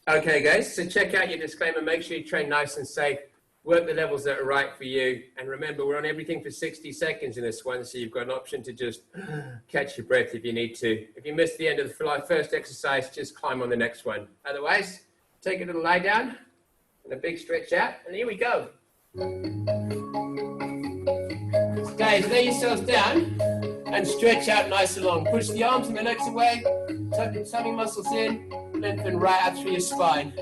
Okay, guys, so check out your disclaimer. Make sure you train nice and safe. Work the levels that are right for you. And remember, we're on everything for 60 seconds in this one, so you've got an option to just catch your breath if you need to. If you miss the end of the first exercise, just climb on the next one. Otherwise, take a little lie down and a big stretch out, and here we go. So guys, lay yourselves down and stretch out nice and long. Push the arms and the legs away, tuck the tummy muscles in, lengthen right out through your spine.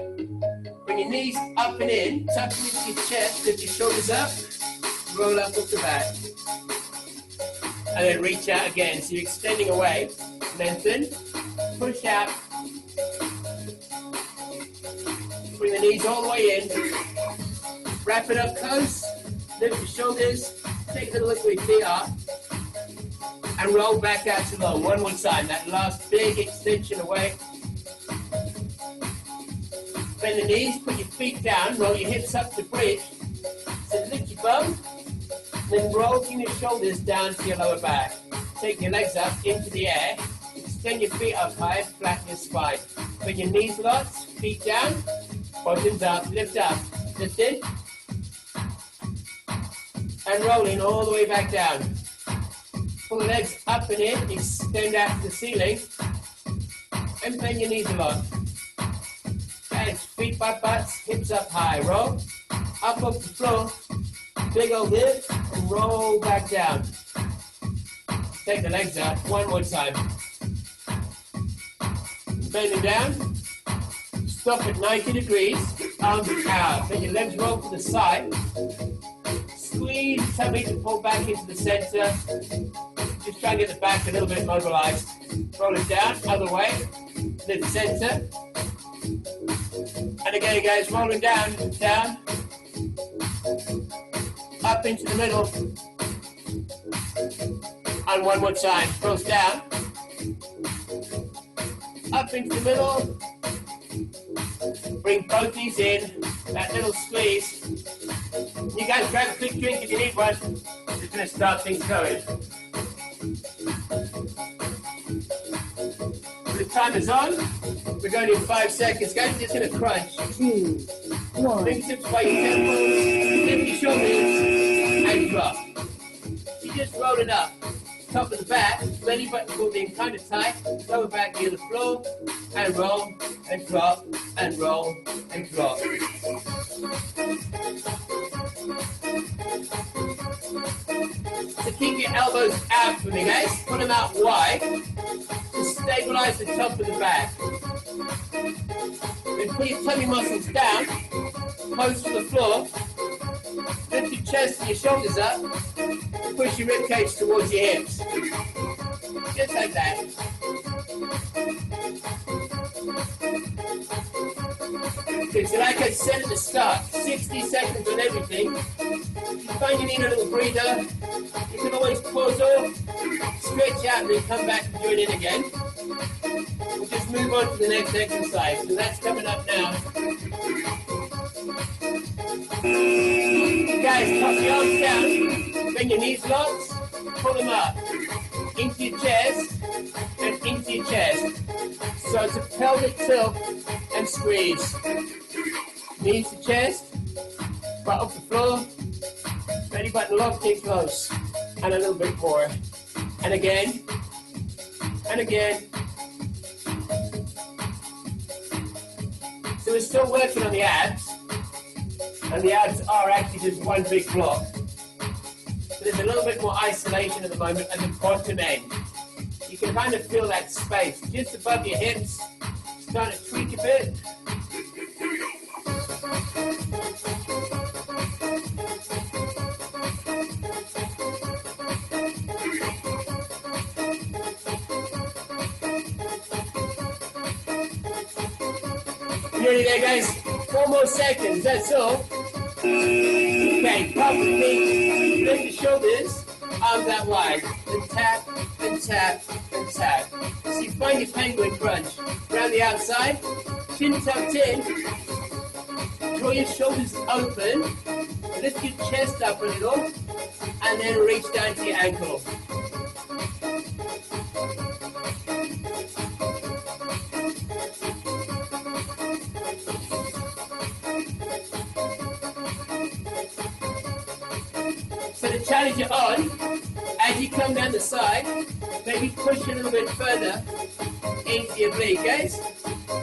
Bring your knees up and in, tuck them into your chest, lift your shoulders up, roll up off the back. And then reach out again, so you're extending away, lengthen, push out. Bring the knees all the way in, wrap it up close, lift your shoulders, take a look where your feet are, and roll back out to long. One more time, that last big extension away. Bend the knees, put your feet down, roll your hips up to bridge. So lift your bum, then roll your shoulders down to your lower back. Take your legs up into the air, extend your feet up high, flatten your spine. Bring your knees locked, feet down, bottoms up, lift in, and roll in all the way back down. Pull the legs up and in, extend out to the ceiling, and bend your knees a lot. Guys, feet by butts, hips up high, roll, up off the floor, big old lift, and roll back down. Take the legs up, one more time. Bend them down, stop at 90 degrees, arms out. Then your legs roll to the side, squeeze the tummy to pull back into the center. Just try and get the back a little bit mobilized. Roll it down, other way, lift center. And again, guys, rolling down, down, up into the middle. And one more time, close down, up into the middle. Bring both knees in, that little squeeze. You guys grab a quick drink if you need one. We're going to start things going. The time is on. We're going in 5 seconds. Guys, just going to crunch. 2, 1. Fingertips by your temples. Lift your shoulders and drop. You just roll it up. Top of the back, belly button pulled in kind of tight. Lower back near the floor. And roll and drop and roll and drop. So keep your elbows out for me, guys. Put them out wide to stabilize the top of the back. Then put your tummy muscles down, close to the floor. Lift your chest and your shoulders up. And push your rib cage towards your hips. Just like that. Okay, so like I said at the start, 60 seconds on everything. If you find you need a little breather, you can always pause off, stretch out, and then come back and join in again. We'll just move on to the next exercise. So that's coming up now. Guys, pop your arms down, bring your knees locked, pull them up, into your chest, and into your chest. So it's a pelvic tilt and squeeze. Knees to chest, butt off the floor, belly button locked in close, and a little bit more. And again, and again. So we're still working on the abs, and the abs are actually just one big block. So there's a little bit more isolation at the moment at the bottom end. You can kind of feel that space just above your hips. Start to tweak a bit. Nearly there, guys. 4 more seconds, that's all. Okay, pop the feet, lift the shoulders, arms out wide, and tap, and tap, and tap. So you find your penguin crunch. Around the outside, chin tucked in, draw your shoulders open, lift your chest up a little, and then reach down to your ankle. challenge it on. As you come down the side, maybe push a little bit further into your oblique, guys.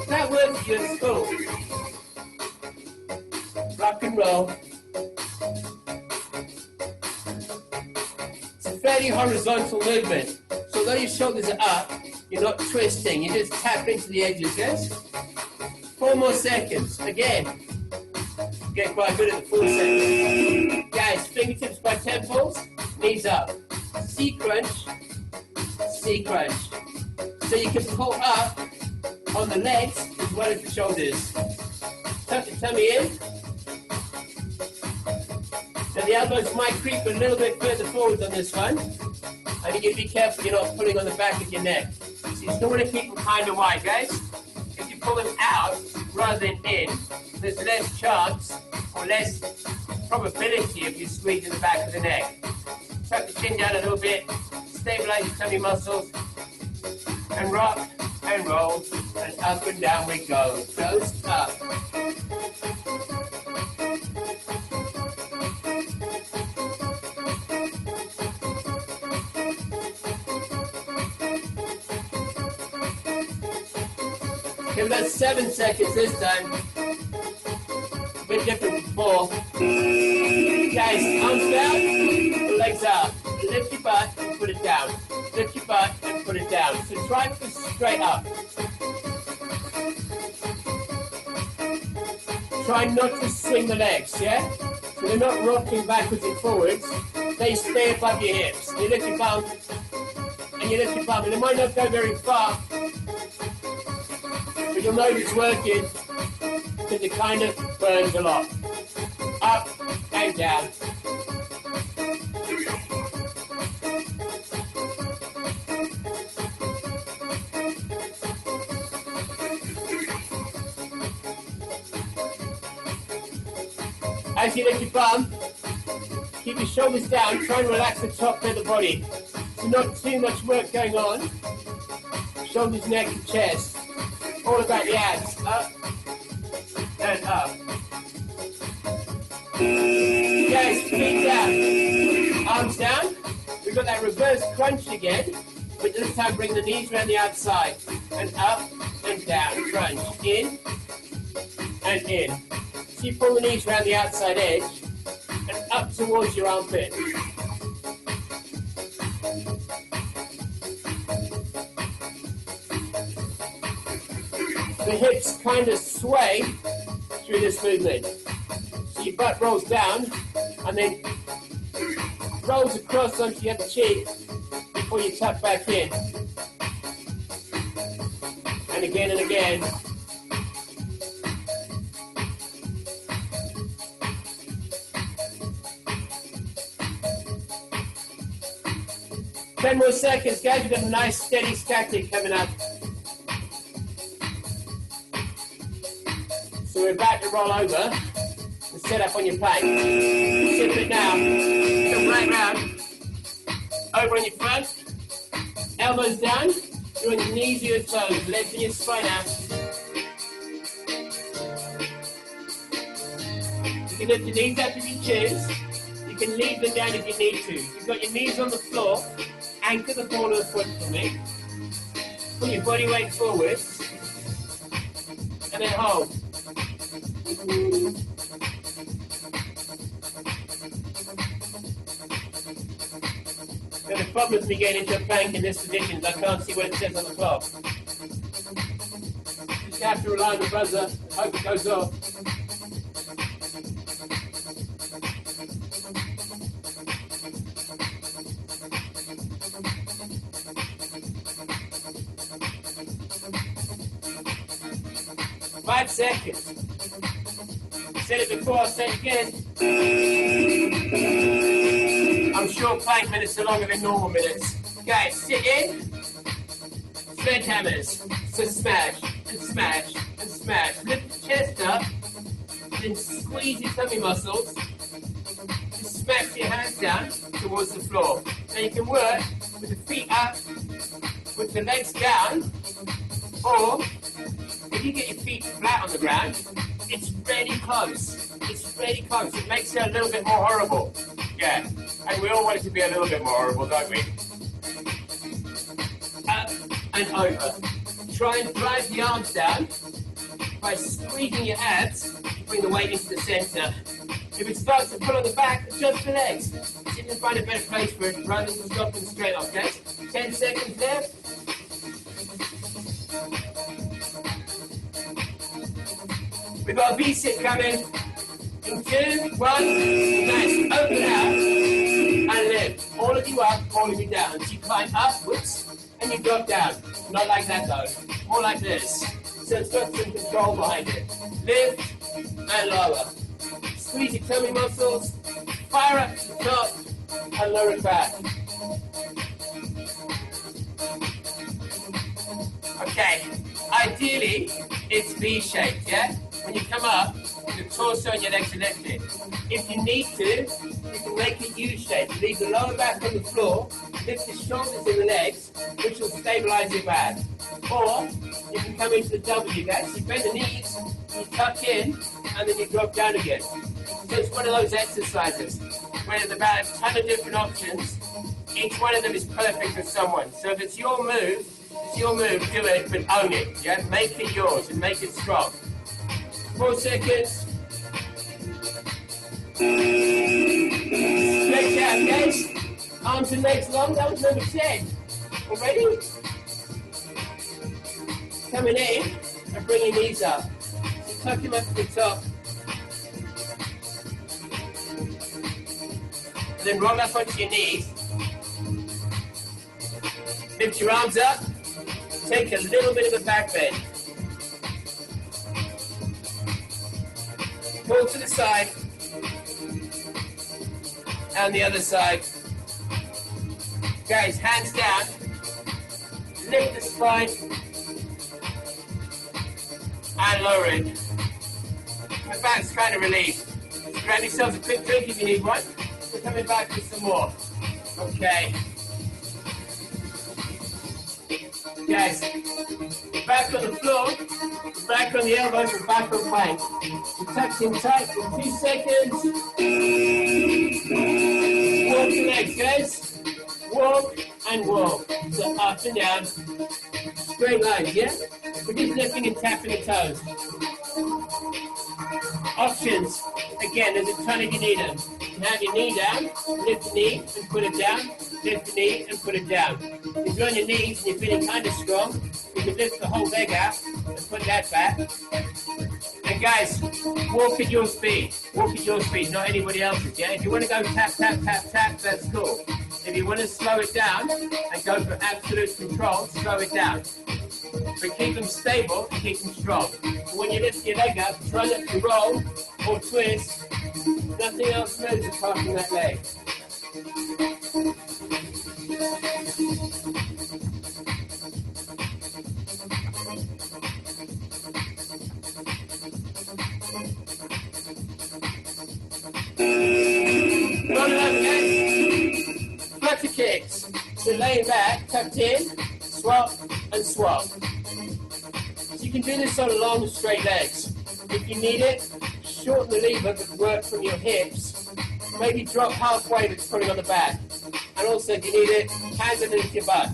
That works for you at school. Rock and roll. It's a fairly horizontal movement. So although your shoulders are up, you're not twisting. You just tap into the edges, guys. 4 more seconds. Again. Get quite good at the 4 seconds. Guys, fingertips by temples, knees up. C-crunch, C-crunch. So you can pull up on the legs as well as the shoulders. Tuck the tummy in. Now the elbows might creep a little bit further forward on this one. I need you to be careful you're not pulling on the back of your neck. So you still want to keep them kind of wide, guys. If you pull them out rather than in, there's less chance or less probability of you squeezing the back of the neck. Tuck the chin down a little bit, stabilize your tummy muscles, and rock and roll, and up and down we go. Toes up. Give that 7 seconds this time. A bit different before. Guys, arms down, legs up. Lift your butt and put it down. Lift your butt and put it down. So try to straight up. Try not to swing the legs, yeah? So they're not rocking backwards and forwards. They stay above your hips. You lift your bum, and you lift your bum. And it might not go very far, but you'll know it's working because it kind of burns a lot. Up and down. As you lift your bum, keep your shoulders down, try and relax the top of the body. So not too much work going on. Shoulders, neck and chest. All about the abs. Up and up. Guys, feet down. Arms down. We've got that reverse crunch again. But this time bring the knees around the outside. And up and down. Crunch. In and in. So you pull the knees around the outside edge and up towards your armpit. The hips kind of sway through this movement. So your butt rolls down and then rolls across onto the other cheek before you tuck back in. And again and again. Ten more seconds, guys. We've got a nice steady static coming up. So we're about to roll over and set up on your plank. Sit it now. Come right round. Over on your front. Elbows down. You're on your knees or your toes. Legs in your spine out. You can lift your knees up if you choose. You can leave them down if you need to. You've got your knees on the floor. Anchor the ball of the foot for me. Put your body weight forward. And then hold. Now the problem with me getting into a plank in this position is I can't see what it says on the clock. Just have to rely on the buzzer, hope it goes off. Five seconds. Said it before, I'll say it again. I'm sure plank minutes are longer than normal minutes. Guys, sit in. Sledgehammers. So smash, and smash, and smash. Lift the chest up. Then squeeze your tummy muscles. Just smash your hands down towards the floor. Now you can work with the feet up, with the legs down, or if you get your feet flat on the ground, it's really close. It's really close. It makes it a little bit more horrible. Yeah. And we all want it to be a little bit more horrible, don't we? Up and over. Try and drive the arms down by squeezing your abs. Bring the weight into the center. If it starts to pull on the back, adjust the legs. See if you can find a better place for it rather than stopping straight off, guys. 10 seconds left. We've got a V-sit coming. In 2, 1, nice. Open out and lift. All of you up, all of you down. So you climb upwards and you drop down. Not like that though. More like this. So it's got some control behind it. Lift and lower. Squeeze your tummy muscles. Fire up to the top and lower it back. Okay. Ideally, it's V-shaped, yeah? When you come up, your torso and your legs are lifted. If you need to, you can make it U-shaped. Leave the lower back on the floor, lift the shoulders and the legs, which will stabilize your back. Or, you can come into the W, guys. You bend the knees, you tuck in, and then you drop down again. So it's one of those exercises where there's about a ton of different options. Each one of them is perfect for someone. So if it's your move, do it, but own it. Yeah? Make it yours and make it strong. 4 seconds. Stretch out, guys. Arms and legs long. That was number 10. Already? Coming in and bring your knees up. So tuck him up to the top. And then roll up onto your knees. Lift your arms up. Take a little bit of a back bend. Pull to the side. And the other side. Guys, hands down. Lift the spine. And lower it. My back's kind of relieved. Grab yourselves a quick drink if you need one. We're coming back with some more. Okay. Guys, back on the floor, back on the elbows, and back on plank. Tuck in tight for 2 seconds. Walk the legs, guys. Walk and walk. So up and down. Straight lines, yeah? We're just lifting and tapping the toes. Options. Again, there's a ton if you need them. You have your knee down, lift the knee and put it down, lift the knee and put it down. If you're on your knees and you're feeling kind of strong, you can lift the whole leg out and put that back. And guys, walk at your speed. Walk at your speed, not anybody else's, yeah? If you want to go tap, tap, tap, tap, that's cool. If you want to slow it down and go for absolute control, slow it down. But keep them stable and keep them strong. When you lift your leg up, try not to roll or twist. Nothing else moves apart from that leg. Run it up, guys. Flutter kicks. So laying back, tucked in, swap and swap. So you can do this on long, straight legs. If you need it, shorten the lever but work from your hips. Maybe drop halfway but put it on the back. And also, if you need it, hands underneath your butt.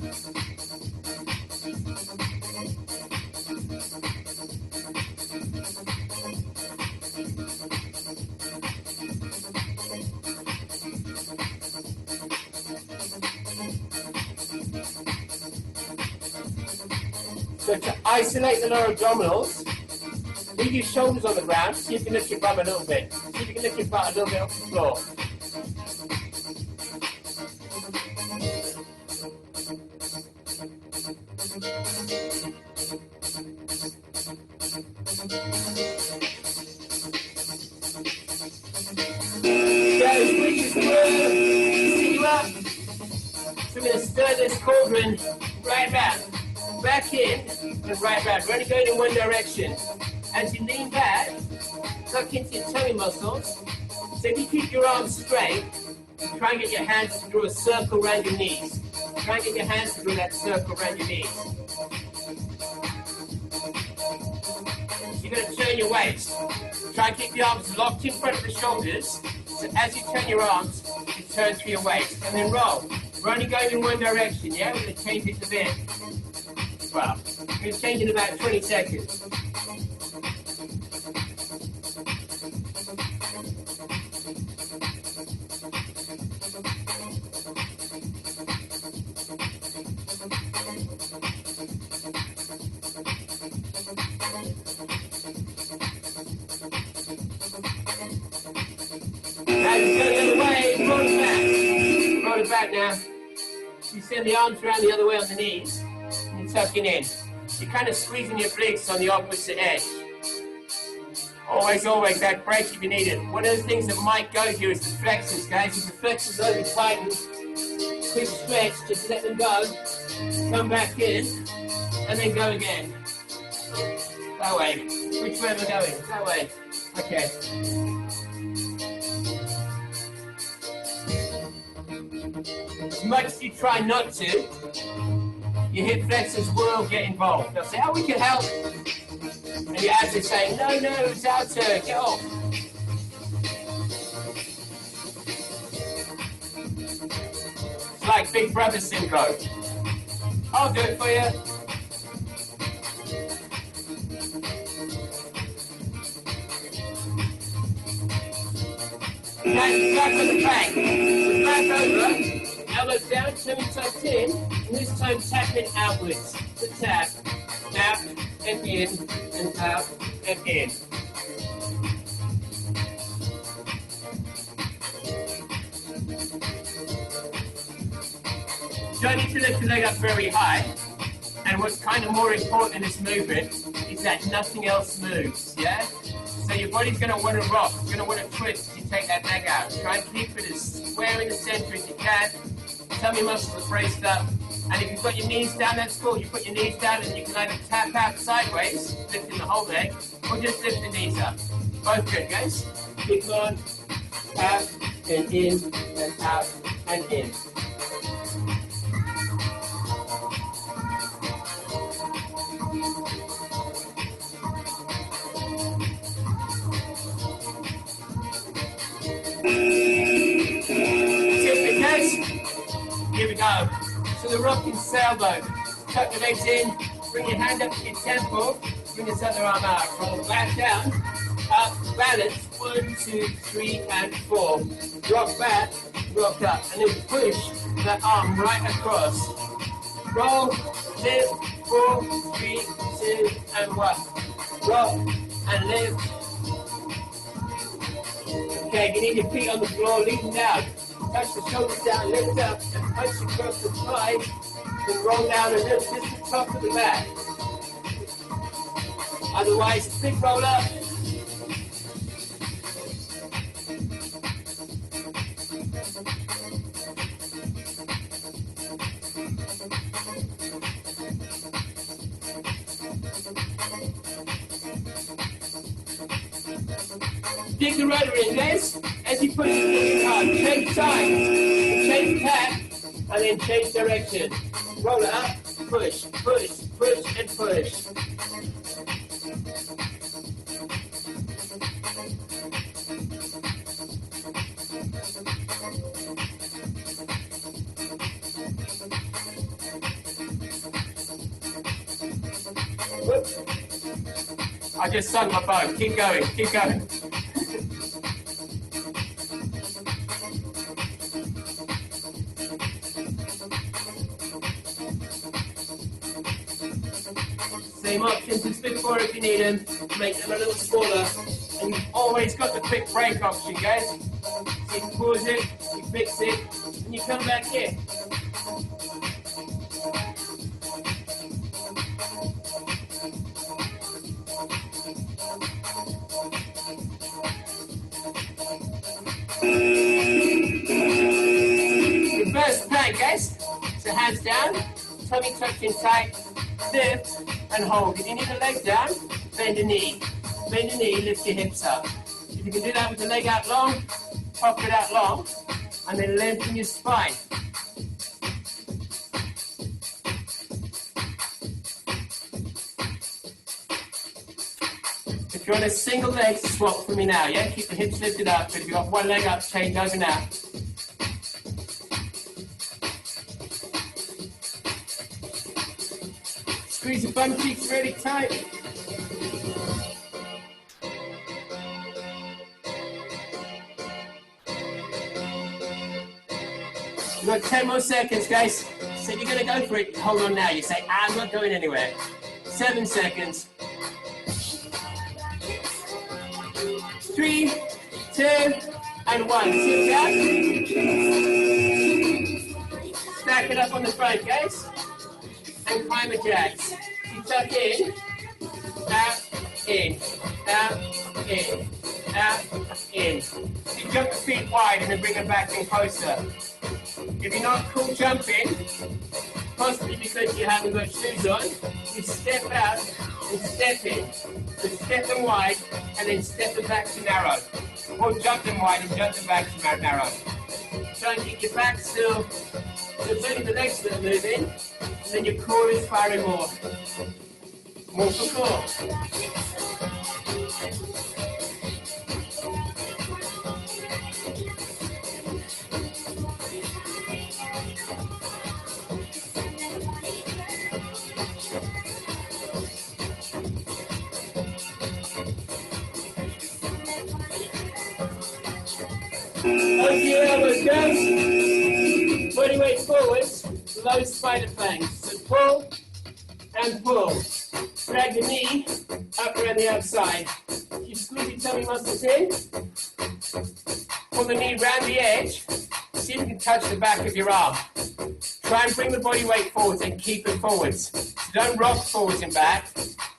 So to isolate the lower abdominals, leave your shoulders on the ground, see if you can lift your bum a little bit. See if you can lift your butt a little bit off the floor. Guys, reach through, sit you up. So we're going to stir this cauldron right back. Back in and right back. We're only going in one direction. As you lean back, tuck into your tummy muscles. So if you keep your arms straight, try and get your hands to draw a circle around your knees. Try and get your hands to draw that circle around your knees. You're going to turn your waist. Try and keep the arms locked in front of the shoulders. So as you turn your arms, you turn through your waist, and then roll. We're only going in one direction, yeah? We're going to change it a bit. Well, we're going to change it in about 20 seconds. Now you go the other way, roll it back. Roll it back now. You send the arms around the other way on the knees, and you're tucking in. You're kind of squeezing your obliques on the opposite edge. Always, always, that break if you need it. One of the things that might go here is the flexors, guys. If the flexors over tighten, quick stretch, just let them go. Come back in, and then go again. That way. Which way am I going? That way. Okay. As much as you try not to, your hip flexors will get involved. They'll say, oh, we can help. And your abs are saying, no, no, it's our turn, get off. It's like big brother syndrome. I'll do it for you. Now, back on the back. So back over, elbows down, tummy tucked in, and this time tapping outwards. So tap, out, and in, and out, and in. You don't need to lift the leg up very high, and what's kind of more important in this movement is that nothing else moves, yeah? So your body's going to want to rock, it's going to want to twist as you take that leg out. Try and keep it as square in the center as you can. Tummy muscles are braced up. And if you've got your knees down, that's cool. You put your knees down and you can either tap out sideways, lifting the whole leg, or just lift the knees up. Both good, guys. Keep on, out, and in, and out, and in. Here we go. So the rocking sailboat. Tuck the legs in, bring your hand up to your temple, bring this other arm out. Roll back down, up, balance, 1, 2, 3, and 4. Rock back, rock up, and then push that arm right across. Roll, lift, 4, 3, 2, and 1. Rock and lift. Okay, you need your feet on the floor, lead them down. Touch the shoulders down, lift up, and punch across the thigh, then roll down and lift just the top of the back. Otherwise, big roll up. Dig the rudder in, guys. As you push the hard, change sides, change tack, and then change direction. Roll it up, push, push, push, and push. Whoop. I just sunk my boat. Keep going, keep going. Same options as before if you need them. Make them a little smaller. And you've always got the quick break option, guys. So you can pause it, you fix it, and you come back here. Reverse plank, guys. So hands down, tummy tucked in tight, lift, and hold. If you need the leg down, bend the knee. Bend the knee, lift your hips up. If you can do that with the leg out long, pop it out long, and then lengthen your spine. If you're on a single leg, swap for me now, yeah? Keep the hips lifted up, but if you've got one leg up, change over now. Squeeze your bum cheeks really tight. You've got 10 more seconds, guys. So you're gonna go for it. Hold on now. You say, I'm not going anywhere. 7 seconds. 3, 2, and 1. Sit down. Stack it up on the front, guys. And climb the jacks. You tuck in, out, in, out, in, out, in. You jump the feet wide and then bring them back in closer. If you're not cool jumping, possibly because you haven't got shoes on, you step out and step in. So step them wide and then step them back to narrow. Or jump them wide and jump them back to narrow. Try and keep your back still. So it's only the legs that are moving, and then your core is firing more. More for core. Over your elbows, guys. Body weight forwards, low spider fangs. So pull and pull. Drag the knee up around the outside. You squeeze your tummy muscles in. Pull the knee round the edge. See if you can touch the back of your arm. Try and bring the body weight forwards and keep it forwards. So don't rock forwards and back.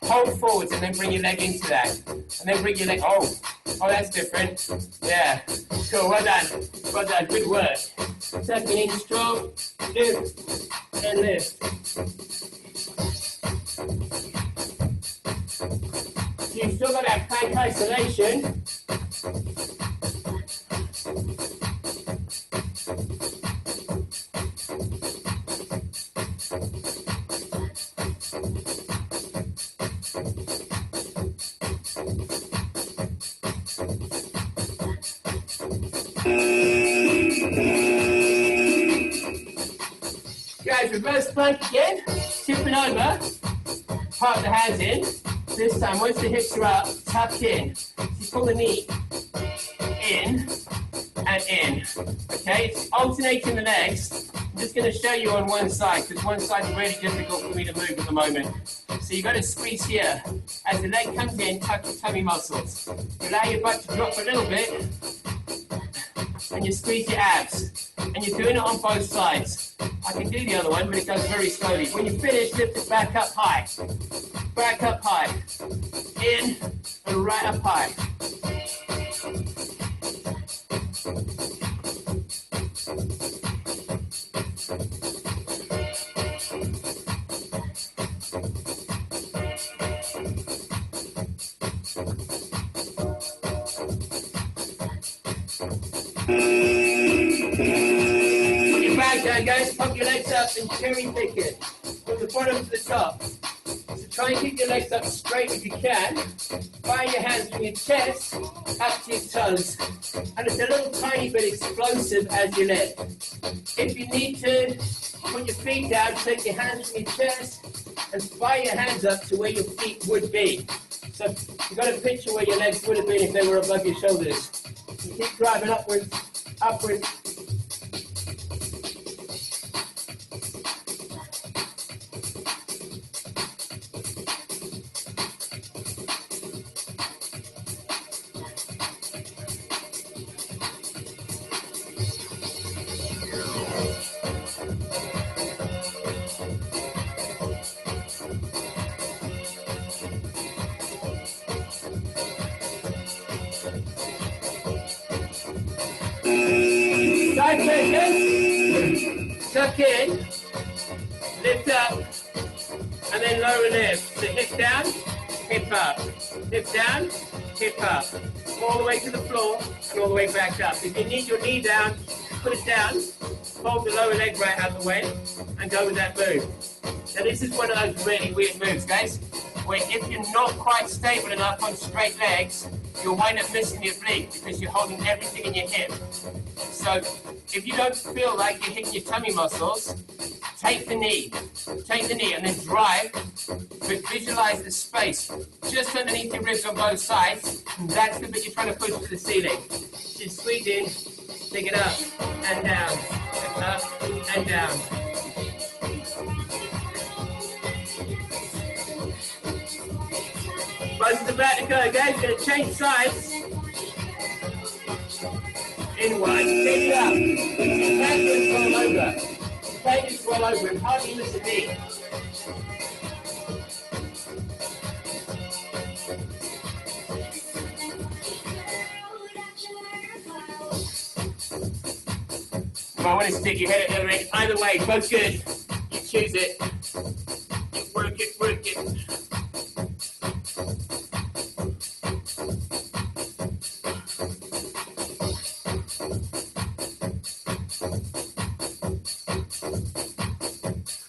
Hold forwards and then bring your leg into that. And then bring your leg, oh, that's different. Yeah, cool, well done, good work. Tucking in strong, lift, and lift. So you've still got that plank isolation. Guys, reverse plank again, tipping over, part the hands in. This time, once the hips are up, tuck in. So you pull the knee in and in. Okay, it's alternating the legs. I'm just going to show you on one side, because one side is really difficult for me to move at the moment. So you've got to squeeze here. As the leg comes in, tuck your tummy muscles. You allow your butt to drop a little bit, and you squeeze your abs. And you're doing it on both sides. I can do the other one, but it goes very slowly. When you finish, lift it back up high. Back up high. In and right up high. Down, guys, pump your legs up and cherry pick it from the bottom to the top. So try and keep your legs up straight if you can. Fire your hands from your chest up to your toes. And it's a little tiny bit explosive as you lift. If you need to, put your feet down, take your hands from your chest and fire your hands up to where your feet would be. So you've got to picture where your legs would have been if they were above your shoulders. You keep driving upwards, upwards. Side plank, tuck in, lift up, and then lower lift. So hip down, hip up, hip down, hip up, all the way to the floor and all the way back up. If you need your knee down, put it down, fold the lower leg right out of the way, and go with that move. Now this is one of those really weird moves, guys, where if you're not quite stable enough on straight legs, you'll wind up missing the oblique because you're holding everything in your hip. So if you don't feel like you're hitting your tummy muscles, take the knee and then drive, but visualize the space just underneath your ribs on both sides, and that's the bit you're trying to push to the ceiling. Just squeeze in, take it up and down, up and down. Buzz is about to go, guys. Going to change sides. In one, take it up. You can't just roll over. You can't just roll over and hardly miss a beat. You might want to stick your head at the other end. Either way, both good. You choose it. Work it, work it.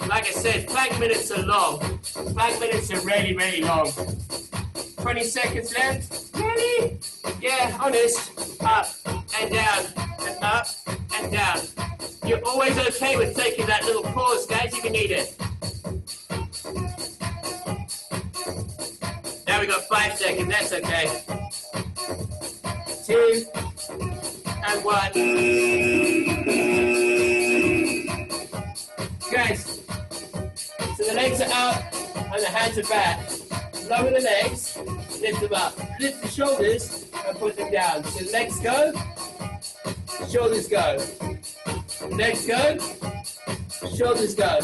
Like I said, plank minutes are long. Plank minutes are really, really long. 20 seconds left. Really? Yeah, honest. Up and down and up and down. You're always okay with taking that little pause, guys, if you need it. Now we got 5 seconds, that's okay. 2 and 1. Guys, so the legs are out and the hands are back. Lower the legs, lift them up. Lift the shoulders and put them down. So legs go, shoulders go. Legs go, shoulders go.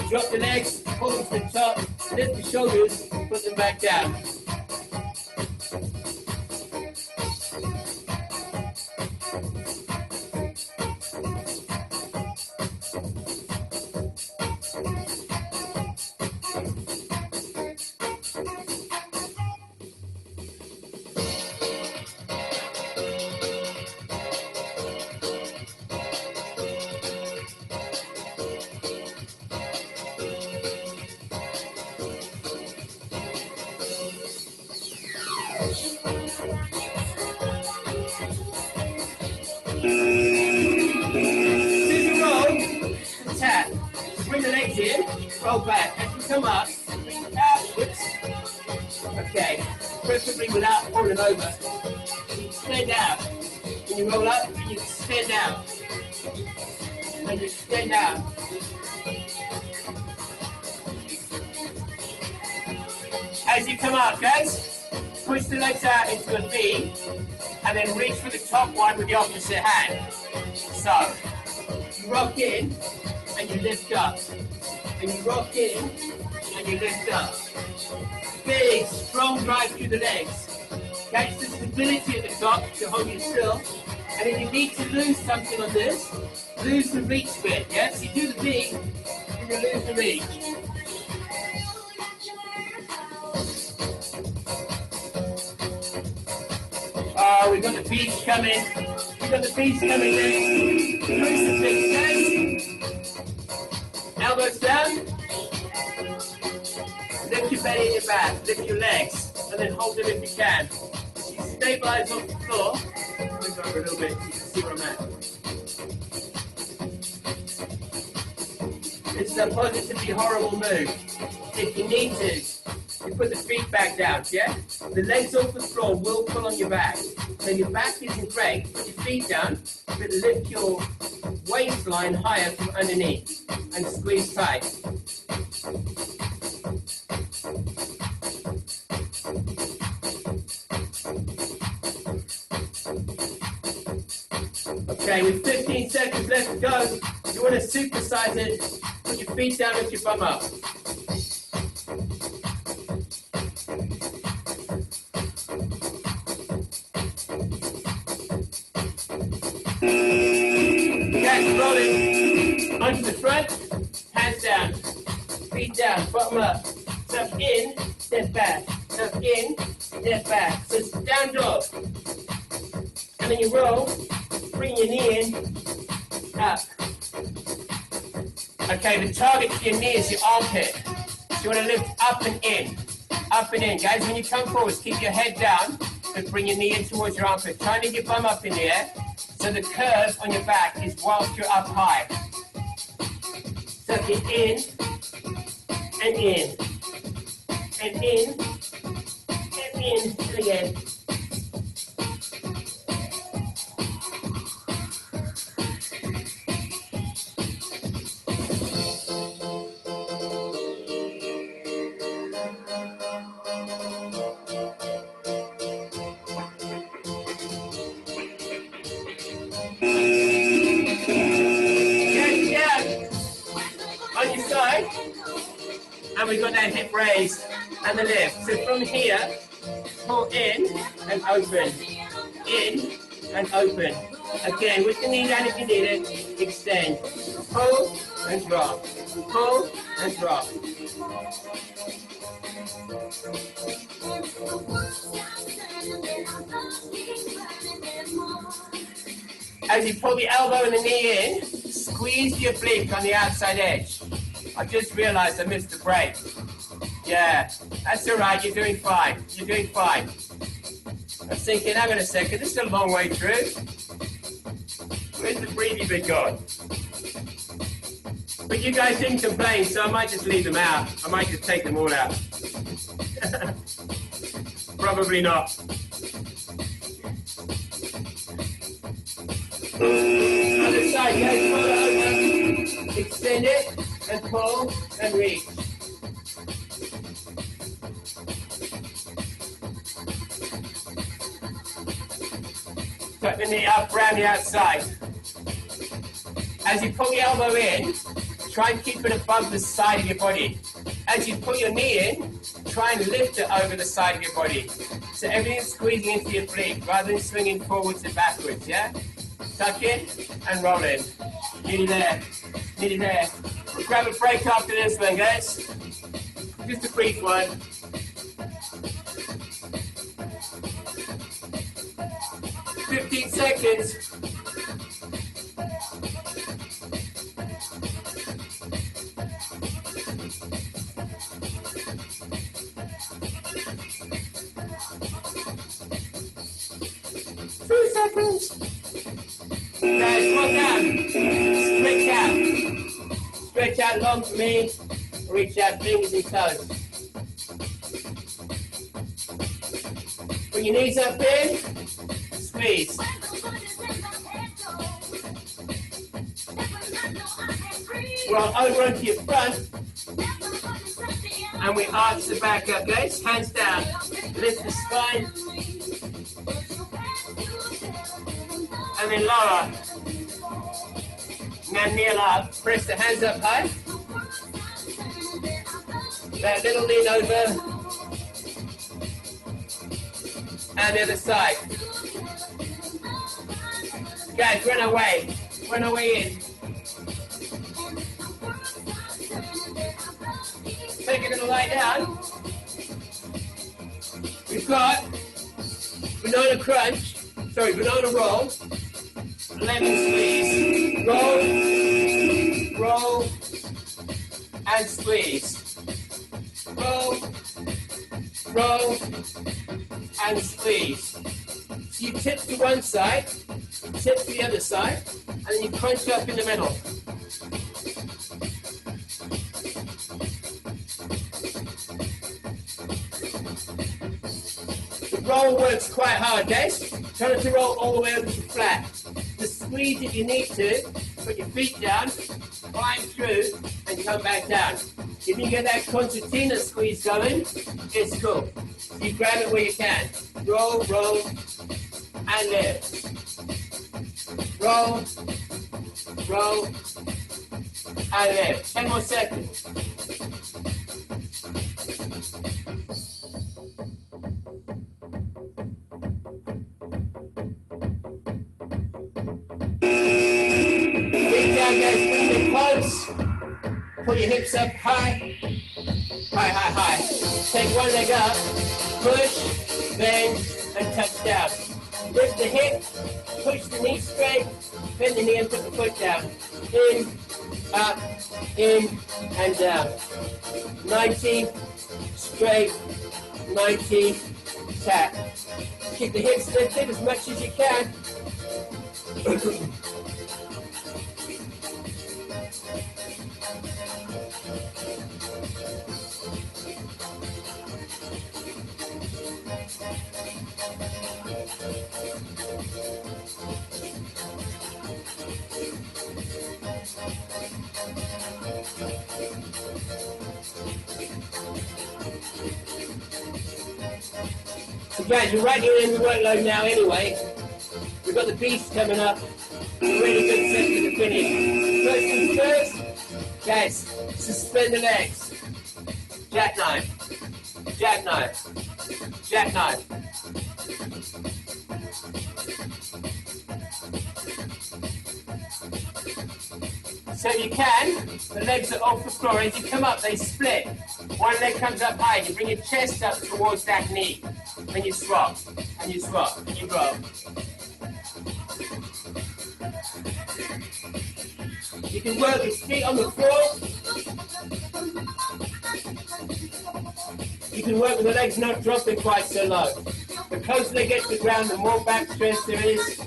Drop the legs, pull them to the top, lift the shoulders, put them back down. Roll back. As you come up, bring it outwards. Okay. Preferably without falling over. You extend out. When you roll up, you extend out. And you extend out. As you come up, guys, push the legs out into a V and then reach for the top one with the opposite hand. So, you rock in and you lift up. And you rock in and you lift up. Big, strong drive through the legs. Catch the stability at the top to hold you still. And if you need to lose something on this, lose the reach bit. Yes, you do the V and you lose the reach. Oh, we've got the beach coming. We've got the beach coming next. Push the big guys. Elbows down. Lift your belly in your back. Lift your legs. And then hold them if you can. You stabilize off the floor. Move over a little bit so you can see where I'm at. It's a positively horrible move. If you need to, you put the feet back down, yeah? The legs off the floor will pull on your back. So your back isn't great. Put your feet down, but lift your waistline higher from underneath and squeeze tight. Okay, with 15 seconds left to go, you want to supersize it. Put your feet down, lift your bum up. Guys, rolling onto the front, hands down, feet down, bottom up, tuck in, step back, tuck in, step back. So it's down dog. And then you roll, bring your knee in, up. Okay, the target for your knee is your armpit. So you want to lift up and in, guys. When you come forward, keep your head down, But bring your knee in towards your armpit. Try and leave your bum up in the air. So the curve on your back is whilst you're up high. Tuck it in and in. And in. And in. And again. And we've got that hip raised and the lift. So from here, pull in and open. In and open. Again, with the knee down if you need it. Extend. Pull and drop. Pull and drop. As you pull the elbow and the knee in, squeeze the oblique on the outside edge. I just realized I missed the break. Yeah, that's all right. You're doing fine. You're doing fine. I was thinking, hang on a second. This is a long way through. Where's the breathy bit gone? But you guys didn't complain, so I might just leave them out. I might just take them all out. Probably not. Other side, guys. Pull it over. Extend it. And pull and reach. Tuck the knee up around the outside. As you pull the elbow in, try and keep it above the side of your body. As you pull your knee in, try and lift it over the side of your body. So everything's squeezing into your oblique rather than swinging forwards and backwards, yeah? Tuck in and roll in. Nearly there. Nearly there. We'll grab a break after this one, guys. Just a brief one. "15 seconds. Two seconds. Guys, one down. Stretch out. Stretch out long for me. Reach out fingers and toes. Bring your knees up in. Squeeze. Roll over onto your front. And we arch the back up, guys. Hands down. Lift the spine. And then lower. Now kneel up. Press the hands up high. That little lean over. And the other side. Guys, run away. Run away in. Take a little lie down. We've got banana crunch. Sorry, banana roll. Lemon squeeze. Roll. Roll. And squeeze. Roll. Roll. And squeeze. So you tip to one side, tip to the other side, and then you crunch up in the middle. The roll works quite hard, guys. Try not to roll all the way over to flat. Just squeeze if you need to, put your feet down, climb through, and come back down. If you get that concertina squeeze going, it's cool. You grab it where you can. Roll, roll, and lift. Roll, roll, and lift. 10 more seconds. Big down, guys. Bring them close. Pull your hips up high. High, high, high. Take one leg up. Push, bend, and touch down. Lift the hip, push the knee straight, bend the knee and put the foot down. In, up, in, and down. 90, straight, 90, tap. Keep the hips lifted as much as you can. So guys, we're right here in the workload now anyway. We've got the beast coming up. Really good session to finish. First things first, guys, suspend the legs. Jackknife, jackknife, jackknife. So you can, the legs are off the floor. As you come up, they split. One leg comes up high. You bring your chest up towards that knee. Then you swap, and you swap, and you roll. You can work your feet on the floor. You can work with the legs not dropping quite so low. The closer they get to the ground, the more back stress there is.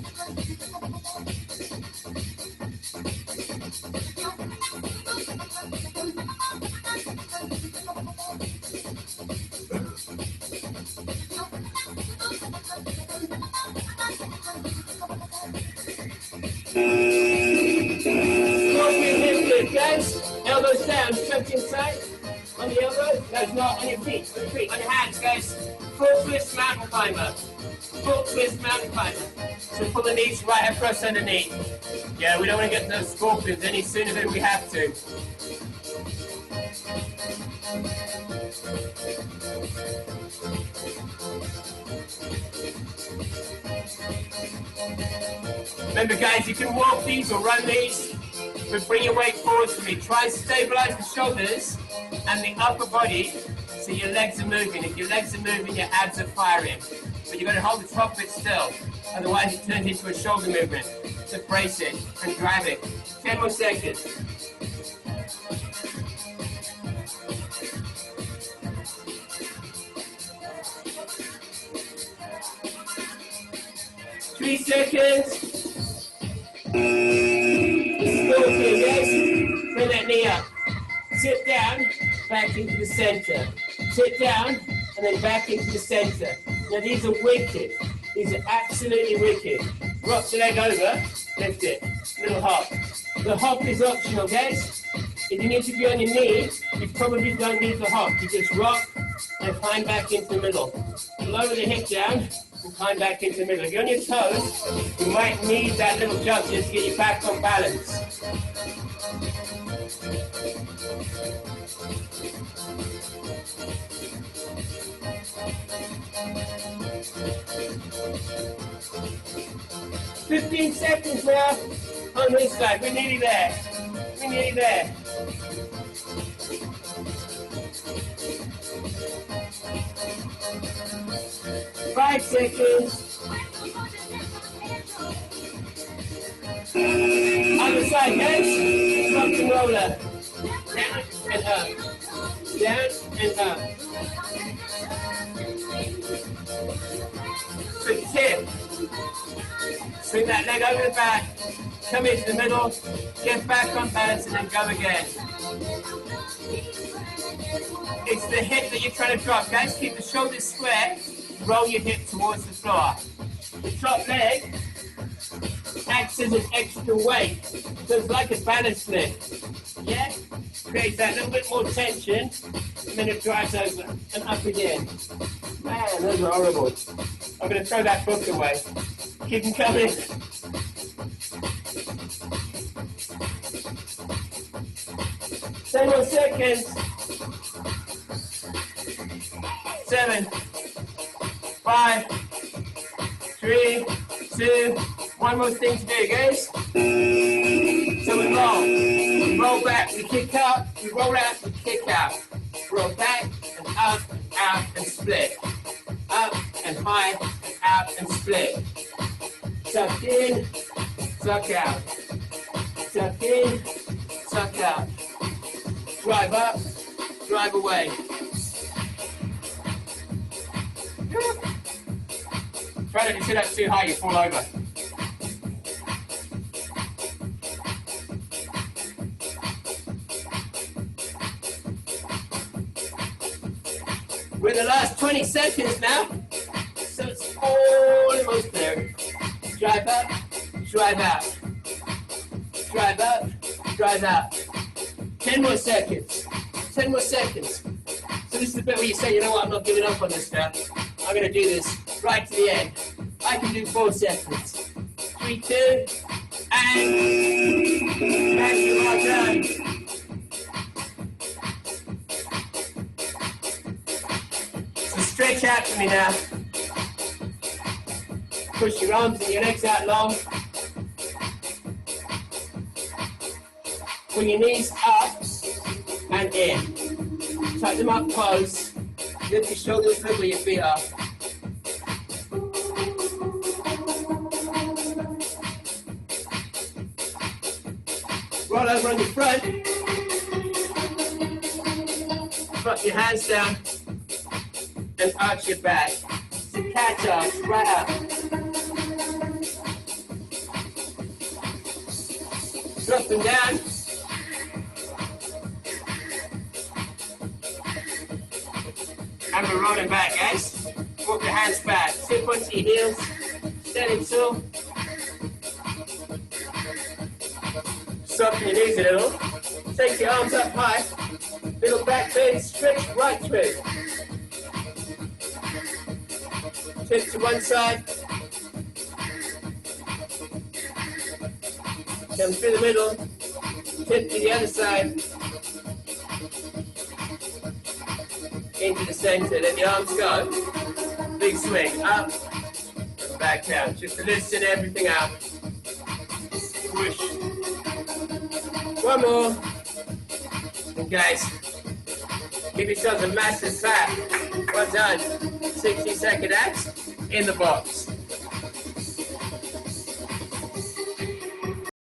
Scorpion hip lift, guys. Elbows down, stretch inside. On the elbow, no, not on your feet, on your hands, guys. Full twist mountain climber. Full twist mountain climber. So pull the knees right across underneath. Yeah, we don't want to get those scorpions any sooner than we have to. Remember guys, you can walk these or run these, but bring your weight forward for me. Try and stabilize the shoulders and the upper body so your legs are moving. If your legs are moving, your abs are firing. But you've got to hold the top bit still, otherwise it turns into a shoulder movement. So brace it and grab it. 10 more seconds. Three seconds. Scorpion, yes? Bring that knee up. Sit down, back into the center. Sit down, and then back into the center. Now these are wicked. These are absolutely wicked. Rock the leg over, lift it. Little hop. The hop is optional, guys. If you need to be on your knee, you probably don't need the hop. You just rock and climb back into the middle. Lower the hip down and climb back into the middle. If you're on your toes, you might need that little jump just to get you back on balance. "15 seconds now on this side. We're nearly there. We're nearly there. Five seconds. Other side, guys. Rock and roller. Down and up. Down and up. Quick tip. Swing that leg over the back. Come into the middle. Get back on balance and then go again. It's the hip that you're trying to drop. Guys, keep the shoulders square. Roll your hip towards the floor. The top leg acts as an extra weight. So it's like a balance lift. Yeah? Creates that little bit more tension, and then it drives over and up again. Man, those are horrible. I'm going to throw that book away. Keep them coming. Ten more seconds. 7, 5, 3, 2, one more thing to do, guys. So we roll. We roll back, we kick up, we roll out, we kick out. Roll back and up, out and split. Up and high, and out and split. Tuck in, tuck out. Tuck in, tuck out. Drive up, drive away. Try not to sit up too high, you fall over. We're in the last 20 seconds now, so it's almost there. Drive up, drive out. Drive up, drive out. 10 more seconds. 10 more seconds. So this is the bit where you say, you know what, I'm not giving up on this now. I'm going to do this right to the end. I can do 4 seconds. 3, 2, and you are done. So stretch out for me now. Push your arms and your legs out long. Bring your knees up and in. Tuck them up close. Lift your shoulders, look where your feet are. Roll over on your front. Drop your hands down and arch your back. It's a cat arch, right up. Drop them down. And we're rolling back, guys. Walk your hands back. Sit onto your heels. Standing tall. Soften your knees a little. Take your arms up high. Little back bend. Stretch right through. Tip to one side. Come through the middle. Tip to the other side. Into the center, let the arms go. Big swing, up, and back down. Just to loosen everything out. Push. One more. And guys, give yourselves a massive clap. Well done. 60-second abs in the box.